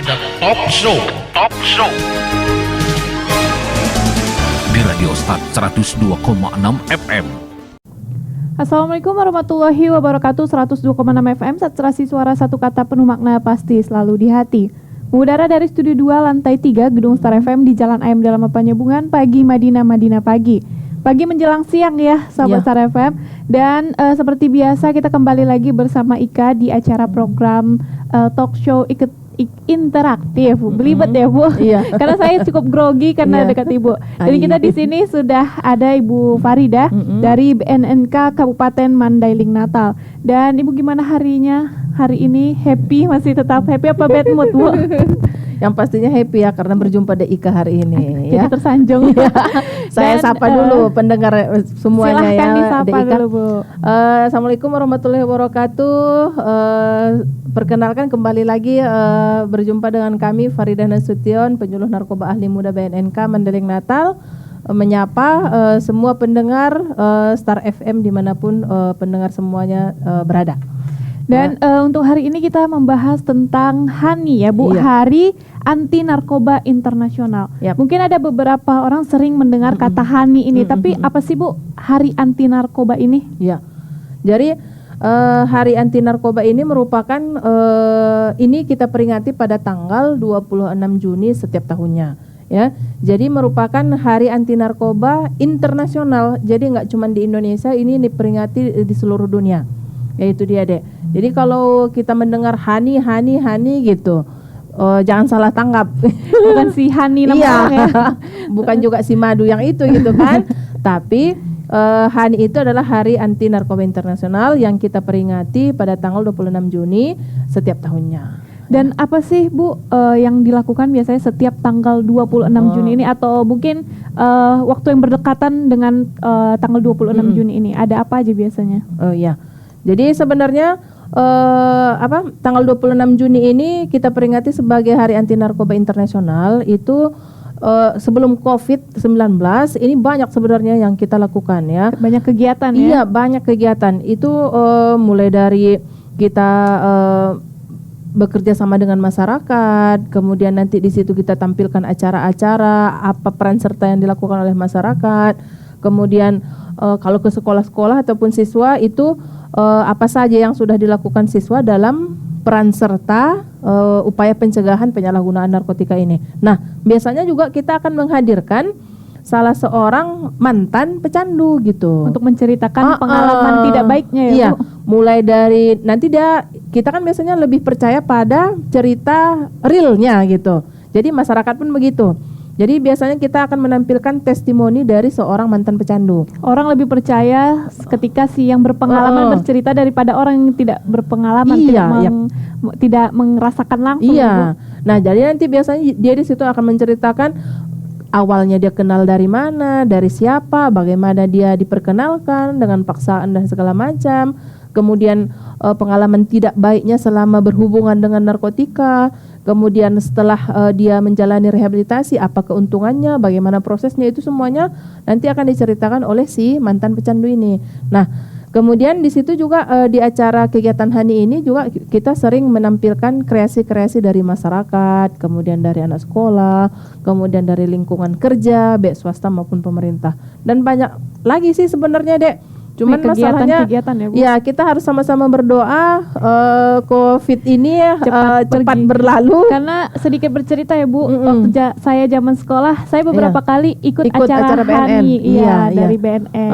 ada talk show di Radio Start 102,6 FM. Assalamualaikum warahmatullahi wabarakatuh. 102,6 FM, saturasi suara satu kata penuh makna pasti selalu di hati. Mengudara dari Studio 2 Lantai 3 Gedung Star FM di Jalan Ayam Dalam Penyambungan Pagi Madinah pagi. Pagi menjelang siang ya Sobat Star FM. Dan seperti biasa kita kembali lagi bersama Ika di acara program talk show interaktif. Belibet ya Bu. Iya. Karena saya cukup grogi karena dekat Ibu. Jadi kita di sini sudah ada Ibu Farida dari BNNK Kabupaten Mandailing Natal. Dan Ibu gimana harinya? Hari ini happy, masih tetap happy apa bad mood Bu? Yang pastinya happy ya karena berjumpa dengan Ika hari ini ya. Jadi tersanjung. Saya sapa dulu pendengar semuanya. Silahkan ya. Disapa dulu Bu. Assalamualaikum warahmatullahi wabarakatuh. Perkenalkan kembali lagi berjumpa dengan kami Farida Nasution, penyuluh narkoba ahli muda BNNK Mandailing Natal, menyapa semua pendengar Star FM dimanapun pendengar semuanya berada. Dan untuk hari ini kita membahas tentang HANI ya Bu, Hari Anti Narkoba Internasional. Mungkin ada beberapa orang sering mendengar kata HANI ini, tapi apa sih Bu Hari Anti Narkoba ini? Ya, jadi Hari Anti Narkoba ini merupakan ini kita peringati pada tanggal 26 Juni setiap tahunnya. Ya, jadi merupakan Hari Anti Narkoba Internasional. Jadi nggak cuma di Indonesia, ini diperingati di seluruh dunia. Yaitu dia dek. Jadi kalau kita mendengar hani gitu, jangan salah tanggap. Bukan si Hani namanya ya. Bukan juga si Madu yang itu gitu kan. Tapi Hani itu adalah Hari Anti Narkoba Internasional yang kita peringati pada tanggal 26 Juni setiap tahunnya. Dan apa sih Bu yang dilakukan biasanya setiap tanggal 26 Juni ini, atau mungkin waktu yang berdekatan dengan tanggal 26 Juni ini? Ada apa aja biasanya? Oh iya. Jadi sebenarnya tanggal 26 Juni ini kita peringati sebagai Hari Anti Narkoba Internasional. Itu sebelum COVID-19 ini banyak sebenarnya yang kita lakukan ya. Banyak kegiatan ya. Iya, banyak kegiatan. Itu mulai dari kita bekerja sama dengan masyarakat, kemudian nanti di situ kita tampilkan acara-acara apa peran serta yang dilakukan oleh masyarakat. Kemudian kalau ke sekolah-sekolah ataupun siswa itu apa saja yang sudah dilakukan siswa dalam peran serta upaya pencegahan penyalahgunaan narkotika ini. Nah, biasanya juga kita akan menghadirkan salah seorang mantan pecandu gitu untuk menceritakan pengalaman tidak baiknya ya. Iya, Bu. Mulai dari nanti kita kan biasanya lebih percaya pada cerita realnya gitu. Jadi masyarakat pun begitu. Jadi biasanya kita akan menampilkan testimoni dari seorang mantan pecandu. Orang lebih percaya ketika si yang berpengalaman bercerita daripada orang yang tidak berpengalaman, tidak merasakan langsung. Iya. Nah, jadi nanti biasanya dia di situ akan menceritakan awalnya dia kenal dari mana, dari siapa, bagaimana dia diperkenalkan dengan paksaan dan segala macam. Kemudian pengalaman tidak baiknya selama berhubungan dengan narkotika. Kemudian setelah dia menjalani rehabilitasi, apa keuntungannya, bagaimana prosesnya, itu semuanya nanti akan diceritakan oleh si mantan pecandu ini. Nah, kemudian di situ juga di acara kegiatan HANI ini juga kita sering menampilkan kreasi-kreasi dari masyarakat, kemudian dari anak sekolah, kemudian dari lingkungan kerja, baik swasta maupun pemerintah. Dan banyak lagi sih sebenarnya dek. Cuman masalahnya ya kita harus sama-sama berdoa COVID ini cepat berlalu. Karena sedikit bercerita ya Bu, waktu saya zaman sekolah saya beberapa kali ikut acara HANI dari BNN.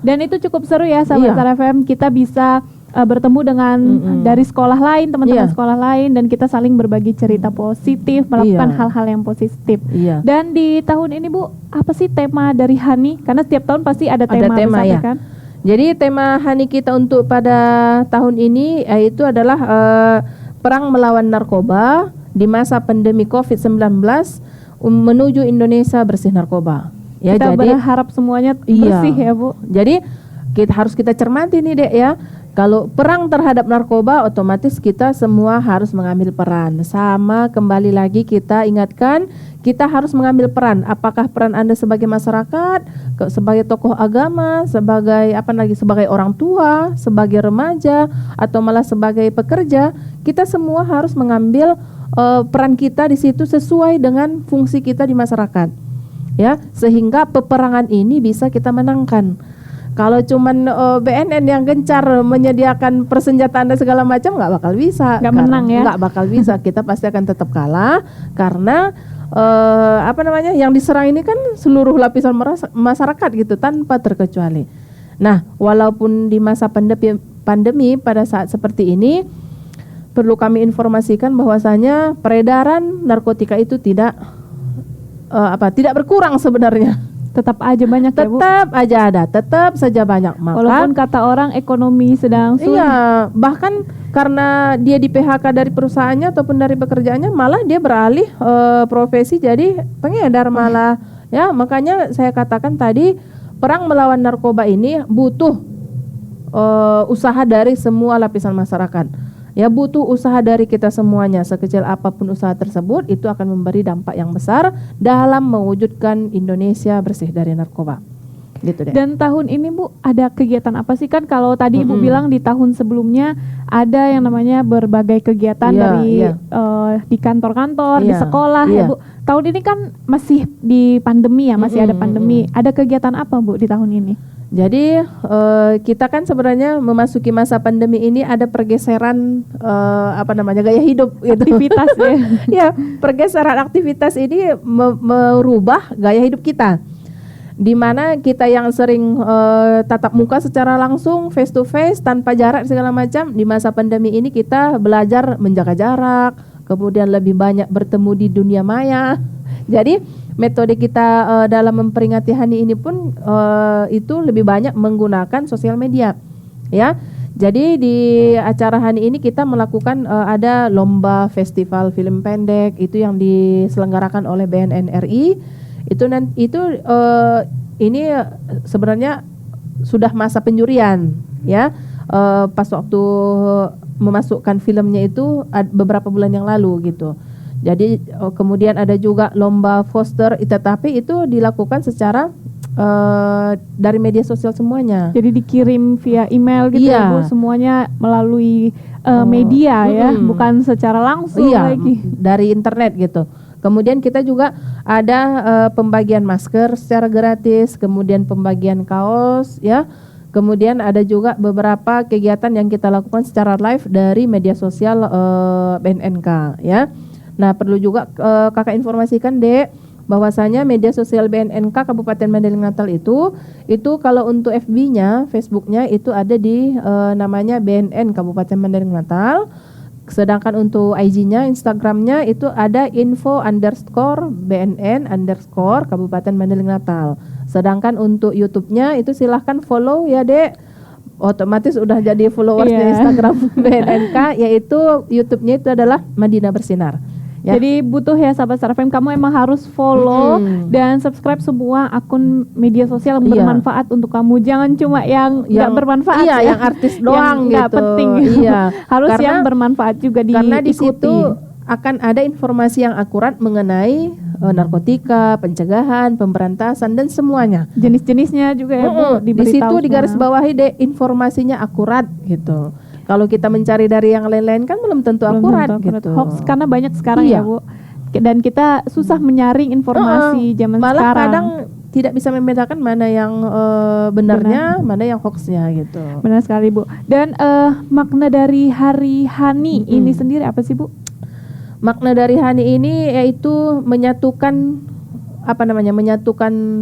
Dan itu cukup seru ya sahabat Star FM, kita bisa bertemu dengan dari sekolah lain, teman-teman sekolah lain, dan kita saling berbagi cerita positif, melakukan hal-hal yang positif. Dan di tahun ini Bu, apa sih tema dari HANI? Karena setiap tahun pasti ada tema besar ya kan? Jadi tema HANI kita untuk pada tahun ini yaitu adalah perang melawan narkoba di masa pandemi COVID-19 menuju Indonesia bersih narkoba. Ya, kita berharap semuanya bersih ya Bu. Jadi harus kita cermati nih dek ya. Kalau perang terhadap narkoba, otomatis kita semua harus mengambil peran. Sama, kembali lagi kita ingatkan, kita harus mengambil peran. Apakah peran Anda sebagai masyarakat, sebagai tokoh agama, sebagai orang tua, sebagai remaja, atau malah sebagai pekerja, kita semua harus mengambil peran kita di situ sesuai dengan fungsi kita di masyarakat, ya, sehingga peperangan ini bisa kita menangkan. Kalau cuman BNN yang gencar menyediakan persenjataan dan segala macam, nggak bakal bisa. Nggak menang ya? Nggak bakal bisa. Kita pasti akan tetap kalah karena yang diserang ini kan seluruh lapisan masyarakat gitu tanpa terkecuali. Nah, walaupun di masa pandemi pada saat seperti ini perlu kami informasikan bahwasanya peredaran narkotika itu tidak berkurang sebenarnya. Tetap aja banyak ya Bu. Tetap aja ada, tetap saja banyak. Maka, Walaupun kata orang ekonomi sedang sulit. iya, bahkan karena dia di PHK dari perusahaannya ataupun dari pekerjaannya, malah dia beralih profesi jadi pengedar malah. Ya, makanya saya katakan tadi perang melawan narkoba ini butuh usaha dari semua lapisan masyarakat. Ya, butuh usaha dari kita semuanya. Sekecil apapun usaha tersebut, itu akan memberi dampak yang besar dalam mewujudkan Indonesia bersih dari narkoba. Gitu deh. Dan tahun ini Bu ada kegiatan apa sih? Kan kalau tadi Ibu bilang di tahun sebelumnya ada yang namanya berbagai kegiatan di kantor-kantor, di sekolah ya Bu. Tahun ini kan masih di pandemi ya, masih ada pandemi. Ada kegiatan apa Bu di tahun ini? Jadi kita kan sebenarnya memasuki masa pandemi ini ada pergeseran gaya hidup gitu. Aktivitas ya. Ya, pergeseran aktivitas ini merubah gaya hidup kita. Di mana kita yang sering tatap muka secara langsung, face to face tanpa jarak segala macam, di masa pandemi ini kita belajar menjaga jarak, kemudian lebih banyak bertemu di dunia maya. Jadi metode kita dalam memperingati hari ini pun itu lebih banyak menggunakan sosial media, ya. Jadi di acara hari ini kita melakukan ada lomba festival film pendek itu yang diselenggarakan oleh BNN RI. Ini sebenarnya sudah masa penjurian, ya. Pas waktu memasukkan filmnya itu beberapa bulan yang lalu gitu. Jadi kemudian ada juga lomba poster, tetapi itu dilakukan secara dari media sosial semuanya. Jadi dikirim via email gitu ya Bu, semuanya melalui media ya, bukan secara langsung lagi. Dari internet gitu. Kemudian kita juga ada pembagian masker secara gratis, kemudian pembagian kaos ya. Kemudian ada juga beberapa kegiatan yang kita lakukan secara live dari media sosial BNNK ya. Nah, perlu juga kakak informasikan Dek bahwasanya media sosial BNNK Kabupaten Mandailing Natal itu kalau untuk FB-nya, Facebook-nya itu ada di namanya BNN Kabupaten Mandailing Natal. Sedangkan untuk IG-nya, Instagram-nya itu ada info_BNN_ Kabupaten Mandailing Natal. Sedangkan untuk YouTube-nya itu silahkan follow ya Dek. Otomatis udah jadi followersnya Instagram BNNK, yaitu YouTube-nya itu adalah Madinah Bersinar. Ya. Jadi butuh ya sahabat Star FM, kamu emang harus follow dan subscribe semua akun media sosial yang bermanfaat untuk kamu. Jangan cuma yang nggak bermanfaat ya, yang artis doang yang gitu. penting. Harus yang bermanfaat juga diikuti. Karena di situ akan ada informasi yang akurat mengenai narkotika, pencegahan, pemberantasan dan semuanya. Jenis-jenisnya juga ya Bu, Di situ digarisbawahi deh informasinya akurat gitu. Kalau kita mencari dari yang lain-lain kan belum tentu akurat gitu. Hoax karena banyak sekarang ya Bu. Dan kita susah menyaring informasi zaman malah sekarang. Kadang tidak bisa membedakan mana yang benarnya, mana yang hoaxnya gitu. Benar sekali Bu. Dan makna dari Hari Hani ini sendiri apa sih Bu? Makna dari Hani ini yaitu menyatukan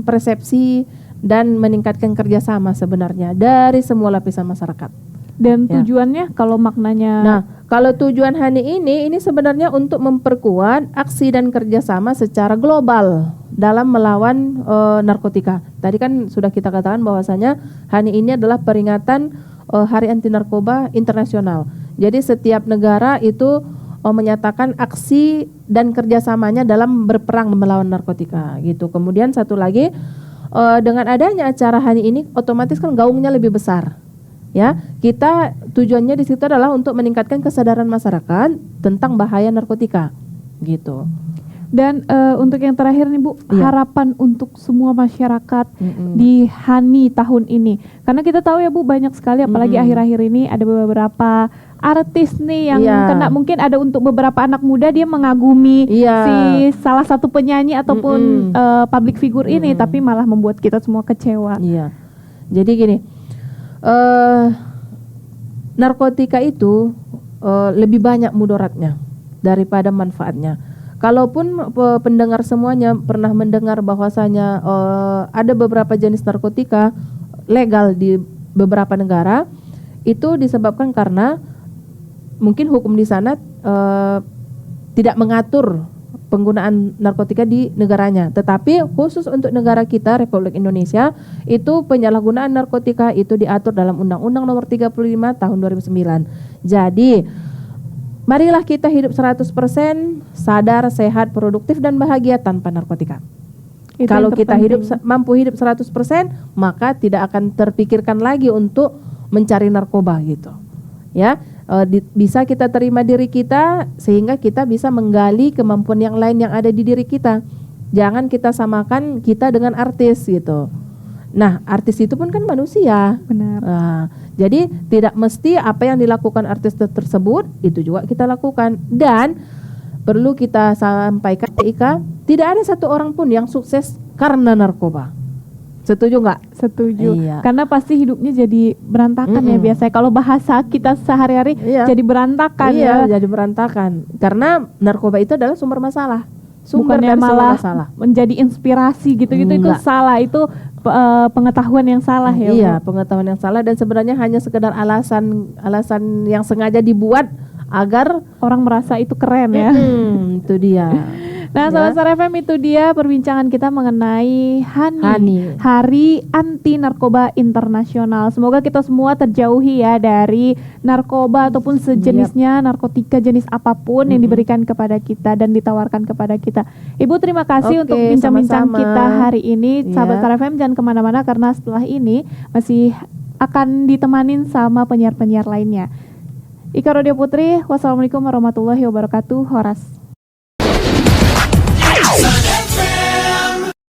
persepsi dan meningkatkan kerjasama sebenarnya dari semua lapisan masyarakat. Dan tujuannya kalau maknanya? Nah, kalau tujuan Hani ini sebenarnya untuk memperkuat aksi dan kerjasama secara global dalam melawan narkotika. Tadi kan sudah kita katakan bahwasanya Hani ini adalah peringatan Hari Anti Narkoba Internasional. Jadi setiap negara itu menyatakan aksi dan kerjasamanya dalam berperang melawan narkotika gitu. Kemudian satu lagi dengan adanya acara Hani ini otomatis kan gaungnya lebih besar. Ya, kita tujuannya di situ adalah untuk meningkatkan kesadaran masyarakat tentang bahaya narkotika, gitu. Dan untuk yang terakhir nih Bu, harapan untuk semua masyarakat di Hani tahun ini, karena kita tahu ya Bu banyak sekali, apalagi akhir-akhir ini ada beberapa artis nih yang Iya. kena. Mungkin ada untuk beberapa anak muda dia mengagumi Iya. si salah satu penyanyi ataupun public figure ini, tapi malah membuat kita semua kecewa. Iya. Jadi gini, narkotika itu lebih banyak mudaratnya daripada manfaatnya. Kalaupun pendengar semuanya pernah mendengar bahwasanya ada beberapa jenis narkotika legal di beberapa negara, itu disebabkan karena mungkin hukum di sana tidak mengatur penggunaan narkotika di negaranya. Tetapi khusus untuk negara kita, Republik Indonesia, itu penyalahgunaan narkotika itu diatur dalam Undang-Undang Nomor 35 Tahun 2009. Jadi, marilah kita hidup 100% sadar, sehat, produktif dan bahagia tanpa narkotika. Itu Kalau yang kita terpenting. mampu hidup 100%, maka tidak akan terpikirkan lagi untuk mencari narkoba gitu. Ya, bisa kita terima diri kita sehingga kita bisa menggali kemampuan yang lain yang ada di diri kita. Jangan kita samakan kita dengan artis gitu. Nah, artis itu pun kan manusia. Benar. Nah, jadi tidak mesti apa yang dilakukan artis tersebut itu juga kita lakukan. Dan perlu kita sampaikan, Ika, tidak ada satu orang pun yang sukses karena narkoba. Setuju nggak? Setuju. Iya. Karena pasti hidupnya jadi berantakan ya biasanya. Kalau bahasa kita sehari-hari Iya. jadi berantakan Iya, ya. jadi berantakan. Karena narkoba itu adalah sumber masalah. Sumber Bukannya dari sumber malah masalah. menjadi inspirasi gitu-gitu, itu Enggak. salah. Itu pengetahuan yang salah ya. Iya, Bu. pengetahuan yang salah dan sebenarnya hanya sekedar alasan yang sengaja dibuat agar Orang merasa itu keren ya. itu dia. Nah, Sobat Star FM, itu dia perbincangan kita mengenai Hani. Hari Anti Narkoba Internasional. Semoga kita semua terjauhi ya dari narkoba ataupun sejenisnya, narkotika jenis apapun yang diberikan kepada kita dan ditawarkan kepada kita. Ibu, terima kasih Oke, untuk bincang-bincang sama-sama. kita hari ini. Sahabat Iya. Star FM, jangan kemana-mana karena setelah ini masih akan ditemanin sama penyiar-penyiar lainnya. Ika Rodia Putri, wassalamualaikum warahmatullahi wabarakatuh. Horas.